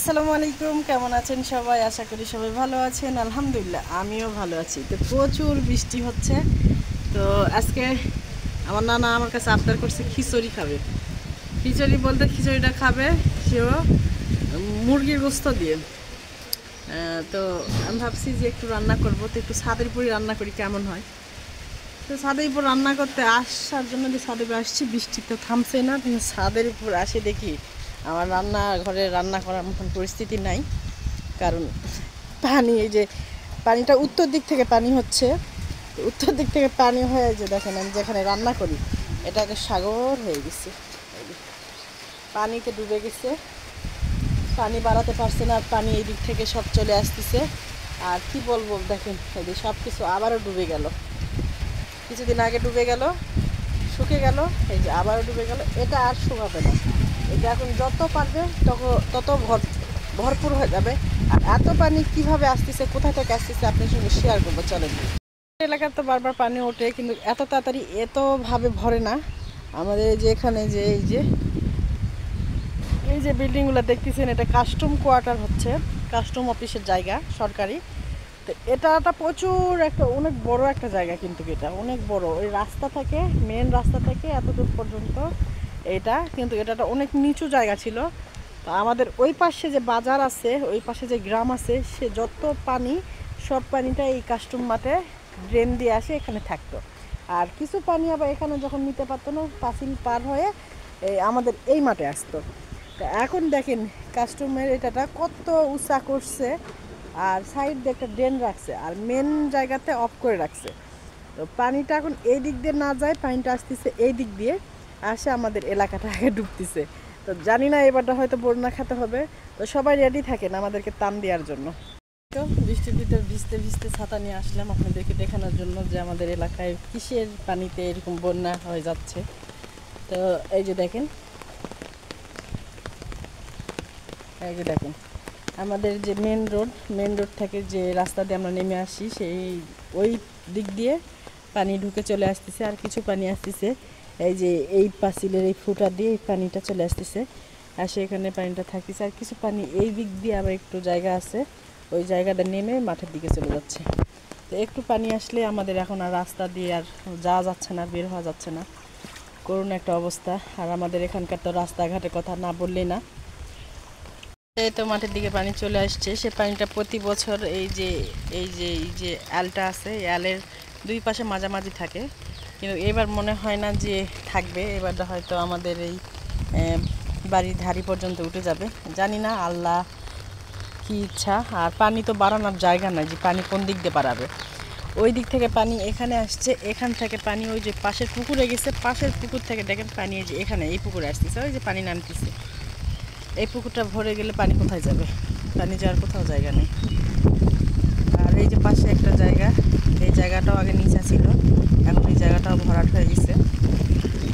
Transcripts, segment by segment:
আসসালামু আলাইকুম, কেমন আছেন সবাই? আশা করি সবাই ভালো আছেন। আলহামদুলিল্লাহ আমিও ভালো আছি। তো প্রচুর বৃষ্টি হচ্ছে। তো আজকে আমার নানা আমার কাছে আবদার করছে খিচুড়ি খাবে। খিচুড়ি বলতে খিচুড়িটা খাবে সেও মুরগির গোস্ত দিয়ে। তো আমি ভাবছি যে একটু রান্না করবো, তো একটু ছাদের উপরই রান্না করি কেমন হয়। তো ছাদের উপর রান্না করতে আসার জন্য যে ছাদের উপর আসছি, বৃষ্টি তো থামছে না। কিন্তু ছাদের উপর আসে দেখি আমার রান্নাঘরে রান্না করার মতন পরিস্থিতি নাই। কারণ পানি, এই যে পানিটা উত্তর দিক থেকে পানি হচ্ছে, উত্তর দিক থেকে পানি হয়ে যে দেখেন আমি যেখানে রান্না করি এটাকে সাগর হয়ে গেছে, পানিতে ডুবে গেছে। পানি বাড়াতে পারছে না, পানি এই দিক থেকে সব চলে আসতেছে। আর কি বলবো, দেখেন এই যে সব কিছু আবারও ডুবে গেল। কিছুদিন আগে ডুবে গেল, শুকে গেল, এই যে আবারও ডুবে গেল। এটা আর শুকাবে না, এটা এখন যত পারবে তত ভরপুর হয়ে যাবে। আর এত পানি কিভাবে আসতেছে, কোথা থেকে আসতেছে আপনার সঙ্গে শেয়ার করবো, চলেন। এলাকার তো বারবার পানি ওঠে, কিন্তু এত তাড়াতাড়ি এতভাবে ভরে না। আমাদের যে এখানে যে এই যে বিল্ডিংগুলো দেখতেছেন, এটা কাস্টম কোয়ার্টার হচ্ছে, কাস্টম অফিসের জায়গা সরকারি। তো এটা প্রচুর একটা অনেক বড় একটা জায়গা, কিন্তু এটা অনেক বড়। ওই রাস্তা থেকে, মেন রাস্তা থেকে এতদূর পর্যন্ত এটা, কিন্তু এটা অনেক নিচু জায়গা ছিল। তো আমাদের ওই পাশে যে বাজার আছে, ওই পাশে যে গ্রাম আছে, সে যত পানি, সব পানিটা এই কাস্টম মাঠে ড্রেন দিয়ে আসে এখানে থাকতো। আর কিছু পানি আবার এখানে যখন নিতে পারতো না, পাঁচিল পার হয়ে আমাদের এই মাঠে আসতো। তো এখন দেখেন কাস্টমের এটাটা কত উঁচা করছে, আর সাইড দিয়ে একটা ড্রেন রাখছে, আর মেন জায়গাতে অফ করে রাখছে। তো পানিটা এখন এই দিক দিয়ে না যায়, পানিটা আসতেছে এই দিক দিয়ে, আসে আমাদের এলাকাটা আগে ডুবতেছে। তো জানি না এবারটা হয়তো বন্যা খেতে হবে। তো সবাই রেডি থাকেন আমাদেরকে টান দেওয়ার জন্য। তো বৃষ্টির ভিতর ভিজতে ভিজতে ছাতা নিয়ে আসলাম আপনাদেরকে দেখানোর জন্য যে আমাদের এলাকায় কিসের পানিতে এরকম বন্যা হয়ে যাচ্ছে। তো এই যে দেখেন, এই যে দেখেন আমাদের যে মেন রোড থেকে যে রাস্তা দিয়ে আমরা নেমে আসি, সেই ওই দিক দিয়ে পানি ঢুকে চলে আসতেছে। আর কিছু পানি আসতেছে এই যে এই পাঁচিলের এই ফুটা দিয়ে এই পানিটা চলে আসতেছে, আর সেখানে পানিটা থাকতেছে। আর কিছু পানি এই দিক দিয়ে আবার একটু জায়গা আছে, ওই জায়গাটা নেমে মাঠের দিকে চলে যাচ্ছে। তো একটু পানি আসলে আমাদের এখন আর রাস্তা দিয়ে আর যাওয়া যাচ্ছে না, বের হওয়া যাচ্ছে না, করুণ একটা অবস্থা। আর আমাদের এখানকার তো রাস্তাঘাটের কথা না বললেই না। এই তো মাঠের দিকে পানি চলে আসছে। সে পানিটা প্রতি বছর এই যে আলটা আছে, এই আলের দুই পাশে মাঝামাঝি থাকে, কিন্তু এবার মনে হয় না যে থাকবে। এবারটা হয়তো আমাদের এই বাড়ির ধারি পর্যন্ত উঠে যাবে, জানি না আল্লাহ কি ইচ্ছা। আর পানি তো বাড়ানোর জায়গা নাই, যে পানি কোন দিক দিয়ে বাড়াবে। ওই দিক থেকে পানি এখানে আসছে, এখান থেকে পানি ওই যে পাশের পুকুরে গেছে, পাশের পুকুর থেকে দেখেন পানি এই যে এখানে এই পুকুরে আসতেছে, ওই যে পানি নামতেছে। এই পুকুরটা ভরে গেলে পানি কোথায় যাবে? পানি যাওয়ার কোথাও জায়গা নেই। আর এই যে পাশে একটা জায়গা, এই জায়গাটাও আগে নিচা ছিল, এখন এই জায়গাটাও ভরাট হয়ে গেছে।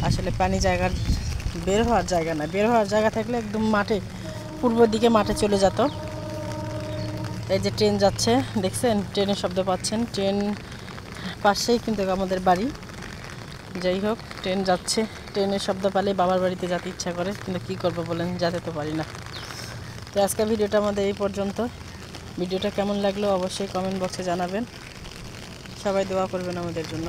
আসলে পানি জায়গার বের হওয়ার জায়গা না, বের হওয়ার জায়গা থাকলে একদম মাঠে, পূর্ব দিকে মাঠে চলে যেত। এই যে ট্রেন যাচ্ছে, দেখছেন ট্রেনের শব্দ পাচ্ছেন, ট্রেন পাশেই কিন্তু আমাদের বাড়ি। যাই হোক, ট্রেন যাচ্ছে, ট্রেনের শব্দ পেলে বাবার বাড়িতে যেতে ইচ্ছা করে, কিন্তু কী করবো বলেন, যেতে তো পারি না। তো আজকের ভিডিওটা আমাদের এই পর্যন্ত। ভিডিওটা কেমন লাগলো অবশ্যই কমেন্ট বক্সে জানাবেন। সবাই দোয়া করবেন আমাদের জন্য।